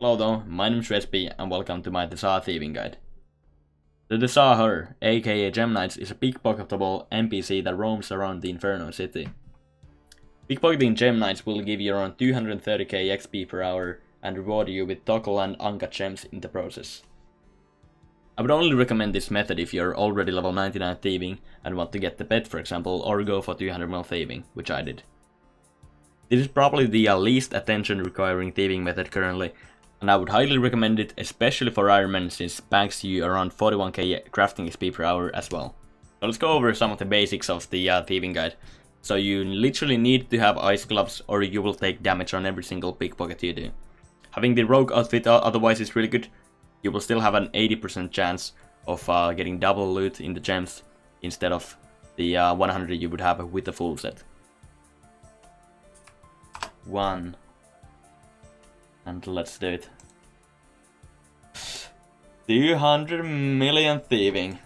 Hello though, my name is Respy and welcome to my TzHaar Thieving guide. The tzhaar-hur, aka Gem Knights, is a pickpocketable NPC that roams around the Inferno City. Pickpocketing Gem Knights will give you around 230k XP per hour and reward you with toggle and uncut gems in the process. I would only recommend this method if you're already level 99 thieving and want to get the pet, for example, or go for 200 thieving, which I did. This is probably the least attention requiring thieving method currently, and I would highly recommend it, especially for Ironman, since it banks you around 41k crafting XP per hour as well. So let's go over some of the basics of the thieving guide. So you literally need to have ice gloves or you will take damage on every single pickpocket you do. Having the rogue outfit otherwise is really good. You will still have an 80% chance of getting double loot in the gems instead of the 100 you would have with the full set. One. And let's do it. 200 million thieving.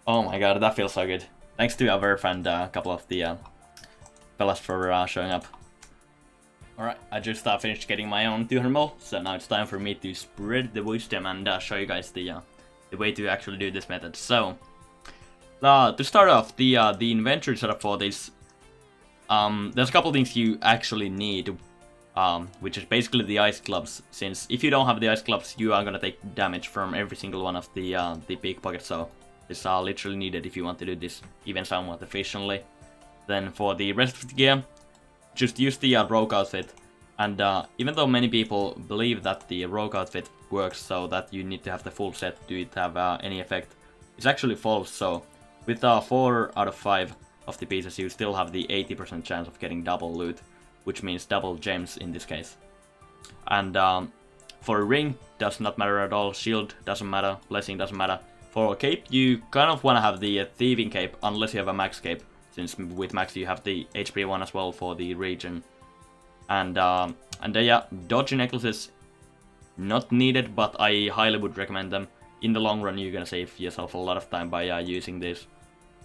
Oh my god, that feels so good. Thanks to Averf and a couple of the fellas for showing up. Alright, I just finished getting my own 200 mil, so now it's time for me to spread the wisdom and show you guys the way to actually do this method. So, to start off, the inventory setup for this, there's a couple things you actually need, which is basically the ice clubs, since if you don't have the ice clubs, you are gonna take damage from every single one of the pickpockets, so this are literally needed if you want to do this even somewhat efficiently. Then for the rest of the gear, just use the rogue outfit, and even though many people believe that the rogue outfit works so that you need to have the full set to it have any effect, it's actually false. So with 4 out of 5 of the pieces you still have the 80% chance of getting double loot, which means double gems in this case. And for a ring, does not matter at all, shield doesn't matter, blessing doesn't matter. For a cape, you kind of want to have the thieving cape unless you have a max cape, since with max you have the HP one as well for the region. And yeah, dodgy necklaces, not needed, but I highly would recommend them. In the long run, you're gonna save yourself a lot of time by using this.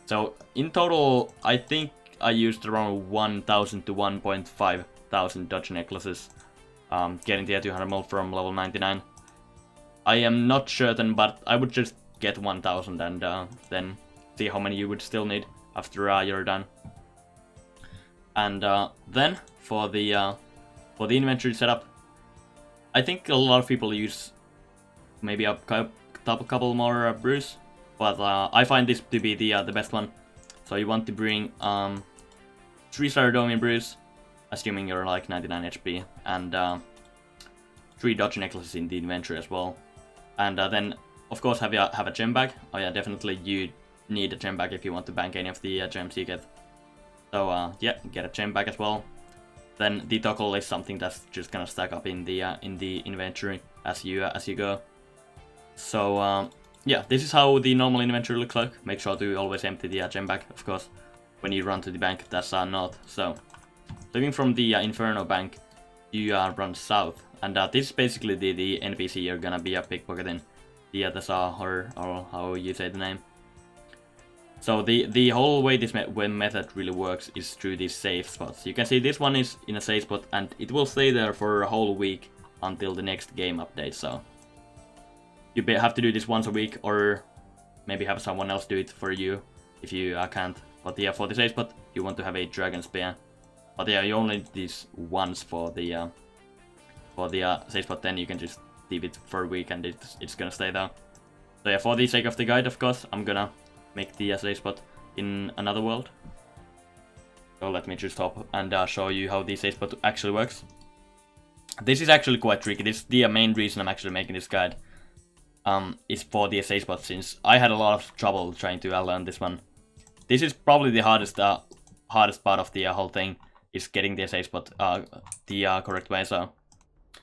So in total, I think I used around 1,000 to 1,500 dodgy necklaces, getting the 200 mil from level 99. I am not certain, but I would just get 1,000 and then see how many you would still need after you're done. And then for the inventory setup, I think a lot of people use maybe a couple more brews, but I find this to be the best one. So you want to bring 3-star Domain brews, assuming you're like 99 HP, and 3 dodgy necklaces in the inventory as well. And then of course have a gem bag. Oh yeah, definitely you need a gem bag if you want to bank any of the gems you get. So yeah, get a gem bag as well. Then the toggle is something that's just gonna stack up in the inventory as you go. So yeah, this is how the normal inventory looks like. Make sure to always empty the gem bag, of course, when you run to the bank. That's not. So leaving from the Inferno bank, you run south, and this is basically the NPC you're gonna be pickpocketing. The tzhaar-hur, or how you say the name. So the whole way this method really works is through these safe spots. You can see this one is in a safe spot and it will stay there for a whole week until the next game update. So you have to do this once a week, or maybe have someone else do it for you if you can't. But yeah, for the safe spot you want to have a dragon spear. But yeah, you only need this once for the safe spot, then you can just leave it for a week and it's gonna stay there. So yeah, for the sake of the guide, of course, I'm gonna make the safe spot in another world. So let me just stop and show you how the safe spot actually works. This is actually quite tricky. This is the main reason I'm actually making this guide. Is for the safe spot, since I had a lot of trouble trying to learn this one. This is probably the hardest part of the whole thing, is getting the safe spot the correct way. So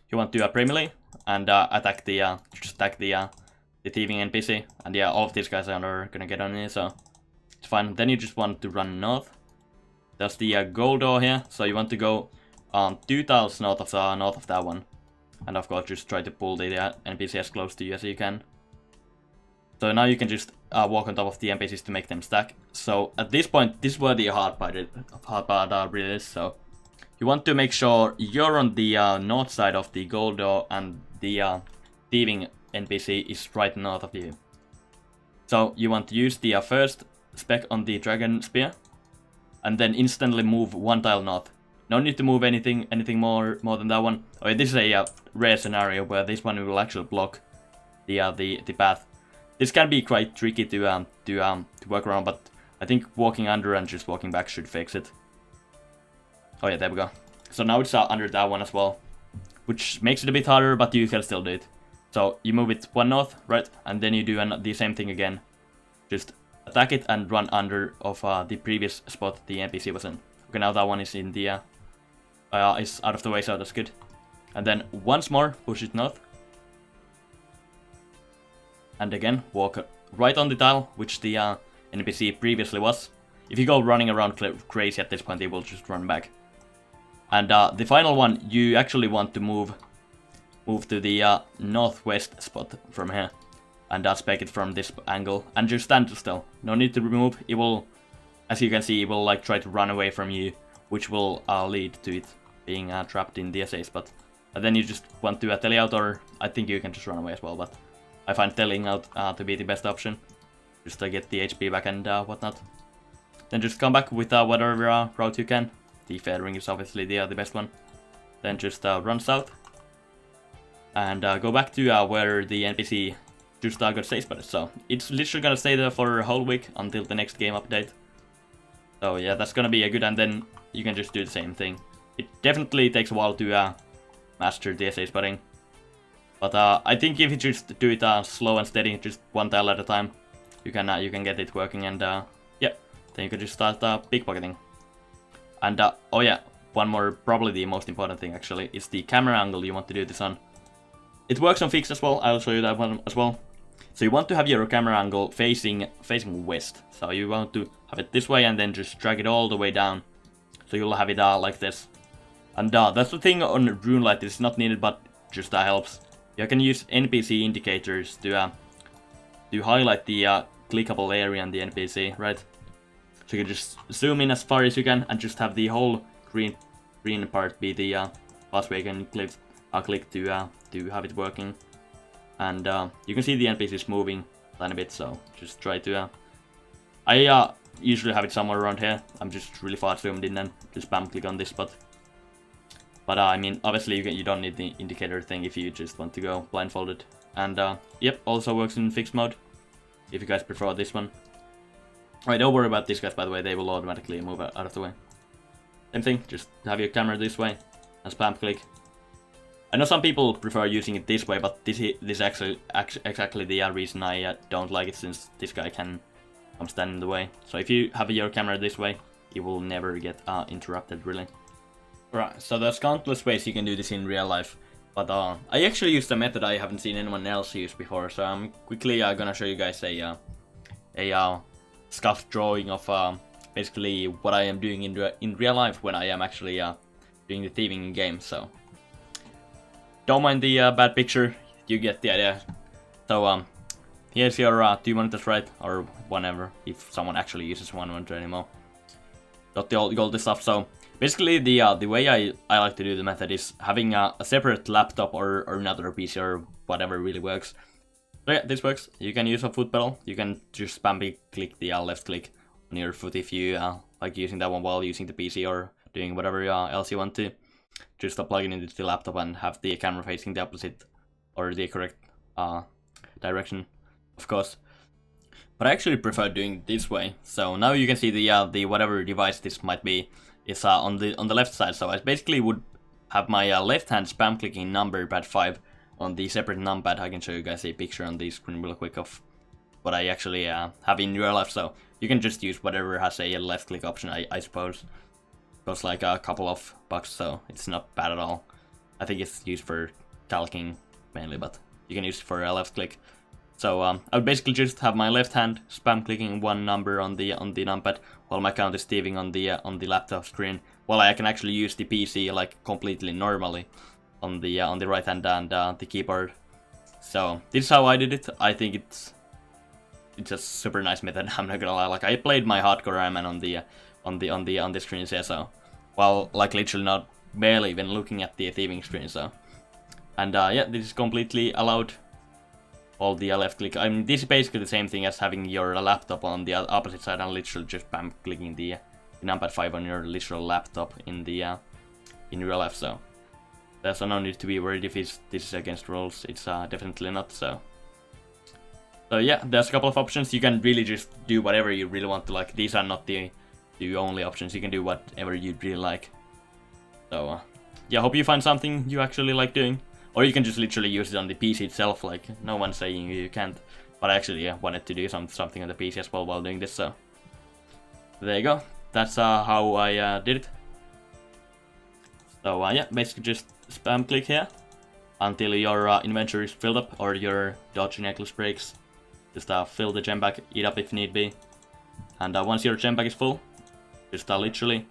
you want to pray melee and attack the thieving NPC, and yeah, all of these guys are gonna get on here, so it's fine. Then you just want to run north. There's the gold door here, so you want to go 2 tiles north of that one, and of course just try to pull the NPC as close to you as you can. So now you can just walk on top of the NPCs to make them stack. So at this point, this is where the hard part really is. So you want to make sure you're on the north side of the gold door and the thieving NPC is right north of you. So you want to use the first spec on the dragon spear, and then instantly move 1 tile north. No need to move anything more than that one. Oh, this is a rare scenario where this one will actually block the path. This can be quite tricky to work around, but I think walking under and just walking back should fix it. Oh yeah, there we go. So now it's under that one as well, which makes it a bit harder, but you can still do it. So you move it 1 north, right, and then you do the same thing again. Just attack it and run under of the previous spot the NPC was in. Okay, now that one is in the is out of the way, so that's good. And then once more, push it north. And again, walk right on the tile, which the NPC previously was. If you go running around crazy at this point, they will just run back. And the final one, you actually want to move to the northwest spot from here. And spec it from this angle. And just stand still. No need to remove. It will, as you can see, it will like try to run away from you, which will lead to it being trapped in the SA spot. And then you just want to tele out, or I think you can just run away as well, but I find telling out to be the best option. Just to get the HP back and whatnot. Then just come back with whatever route you can. The fair ring is obviously the best one. Then just run south. And go back to where the NPC just got safe spotted. So it's literally gonna stay there for a whole week until the next game update. So yeah, that's gonna be a good, and then you can just do the same thing. It definitely takes a while to master the SA spotting. But I think if you just do it slow and steady, just 1 tile at a time, you can get it working, and yeah, then you can just start pickpocketing. And oh yeah, one more, probably the most important thing actually, is the camera angle you want to do this on. It works on fixed as well, I'll show you that one as well. So you want to have your camera angle facing west. So you want to have it this way and then just drag it all the way down. So you'll have it like this. And that's the thing on RuneLite, it's not needed, but just helps. You can use NPC indicators to highlight the clickable area in the NPC, right? So you can just zoom in as far as you can and just have the whole green part be the pathway you can click to have it working. And you can see the NPCs moving a tiny bit, so just try to... I usually have it somewhere around here. I'm just really far zoomed in and just spam click on this spot. But I mean, obviously you don't need the indicator thing if you just want to go blindfolded. And yep, also works in fixed mode, if you guys prefer this one. Alright, don't worry about these guys, by the way, they will automatically move out of the way. Same thing, just have your camera this way and spam click. I know some people prefer using it this way, but this is actually exactly the reason I don't like it, since this guy can come stand in the way. So if you have your camera this way, you will never get interrupted, really. Right, so there's countless ways you can do this in real life, but I actually used a method I haven't seen anyone else use before, so I'm quickly gonna show you guys a scuffed drawing of basically what I am doing in real life when I am actually doing the thieving in game. So don't mind the bad picture, you get the idea. So here's your 2 monitors, right, or whatever, if someone actually uses 1 monitor anymore. Got all this stuff. So basically the way I like to do the method is having a separate laptop or another PC or whatever really works. So yeah, this works. You can use a foot pedal. You can just spam click the left click on your foot if you like using that one while using the PC or doing whatever else you want to. Just plug it into the laptop and have the camera facing the opposite or the correct direction, of course. But I actually prefer doing this way. So now you can see the whatever device this might be is on the left side. So I basically would have my left hand spam clicking number pad 5 on the separate numpad. I can show you guys a picture on the screen real quick of what I actually have in real life. So you can just use whatever has a left click option, I suppose. Costs like a couple of bucks, so it's not bad at all. I think it's used for calcing mainly, but you can use it for a left click. So I would basically just have my left hand spam clicking one number on the numpad while my count is thieving on the laptop screen, while I can actually use the PC like completely normally on the right hand and the keyboard. So this is how I did it. I think it's a super nice method. I'm not gonna lie. Like I played my hardcore Ironman on the screens here, so well, like literally not barely even looking at the thieving screen. So, and yeah, this is completely allowed. All the left click. I mean, this is basically the same thing as having your laptop on the opposite side and literally just bam clicking the numpad 5 on your literal laptop in the in real life. So there's no need to be worried if this is against rules. It's definitely not. So yeah, there's a couple of options. You can really just do whatever you really want to. Like, these are not the only options. You can do whatever you really like. So yeah, hope you find something you actually like doing. Or you can just literally use it on the PC itself, like, no one's saying you can't. But I actually wanted to do something on the PC as well while doing this, so there you go. That's how I did it. So yeah, basically just spam click here until your inventory is filled up or your dodgy necklace breaks. Just fill the gem bag, eat up if need be. And once your gem bag is full, just literally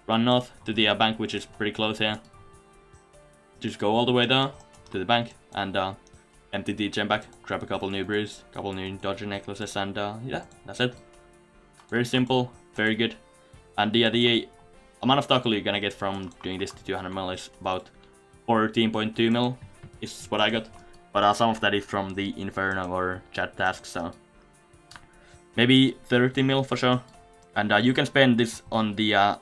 run north to the bank, which is pretty close here. Just go all the way there to the bank and empty the gem bag, grab a couple new brews, couple new dodger necklaces, and yeah, that's it. Very simple, very good. And the amount of tackle you're gonna get from doing this to 200 mil is about 14.2 mil, is what I got. But some of that is from the Inferno or chat tasks, so maybe 30 mil for sure. And you can spend this on the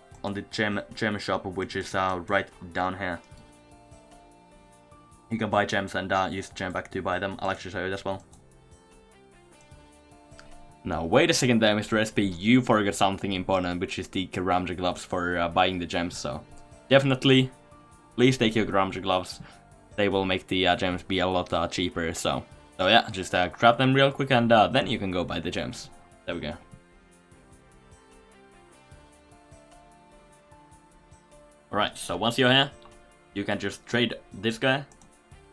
gem shop, which is right down here. You can buy gems and use the gem bag to buy them. I'll actually show you as well. Now, wait a second there, Mr. Respy. You forgot something important, which is the Karamja gloves for buying the gems. So, definitely, please take your Karamja gloves. They will make the gems be a lot cheaper. So yeah, just grab them real quick and then you can go buy the gems. There we go. Alright, so once you're here, you can just trade this guy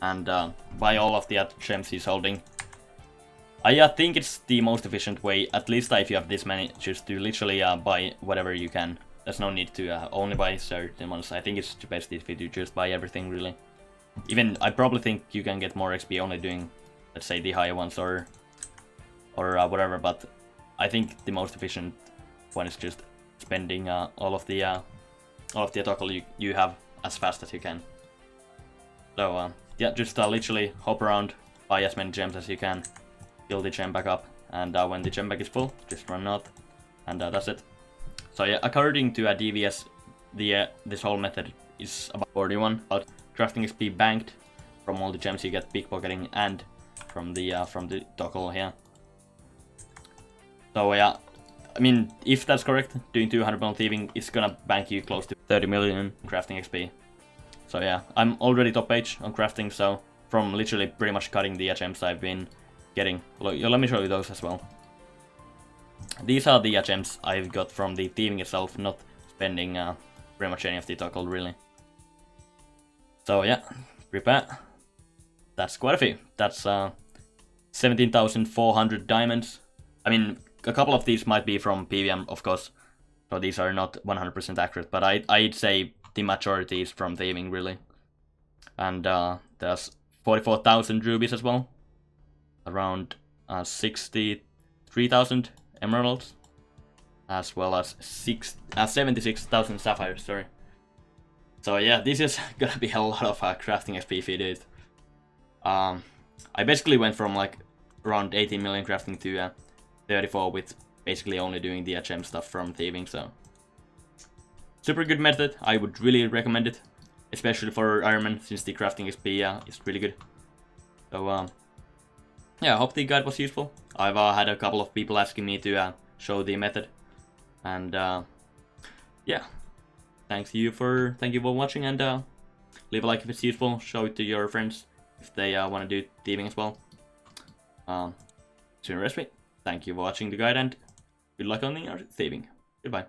and buy all of the gems he's holding. I think it's the most efficient way, at least if you have this many, just to literally buy whatever you can. There's no need to only buy certain ones. I think it's the best if you just buy everything, really. Even, I probably think you can get more XP only doing, let's say, the higher ones or whatever, but I think the most efficient one is just spending all of the tackle you have as fast as you can. So yeah, just literally hop around, buy as many gems as you can, fill the gem bag up, and when the gem bag is full, just run north, and that's it. So yeah, according to DVS, this whole method is about 41. Crafting XP banked from all the gems you get pickpocketing and from the toggle here. So yeah, I mean, if that's correct, doing 200 mil thieving is gonna bank you close to 30 million crafting XP. So yeah, I'm already top page on crafting, so from literally pretty much cutting the gems I've been getting. Let me show you those as well. These are the gems I've got from the thieving itself, not spending pretty much any of the toggle really. So yeah, prepare. That's quite a few. That's 17,400 diamonds. I mean, a couple of these might be from PVM, of course, so these are not 100% accurate, but I'd say the majority is from thieving, really. And there's 44,000 rubies as well, around 63,000 emeralds, as well as 76,000 sapphires, sorry. So yeah, this is gonna be a lot of crafting XP if you do it. I basically went from like around 18 million crafting to 34 with basically only doing the gem stuff from thieving, so super good method. I would really recommend it, especially for Ironman, since the crafting XP is really good. So yeah, I hope the guide was useful. I've had a couple of people asking me to show the method, and yeah, thank you for watching, and leave a like if it's useful. Show it to your friends if they want to do thieving as well. Tzhaar Respy. Thank you for watching the guide, and good luck on the thieving. Goodbye.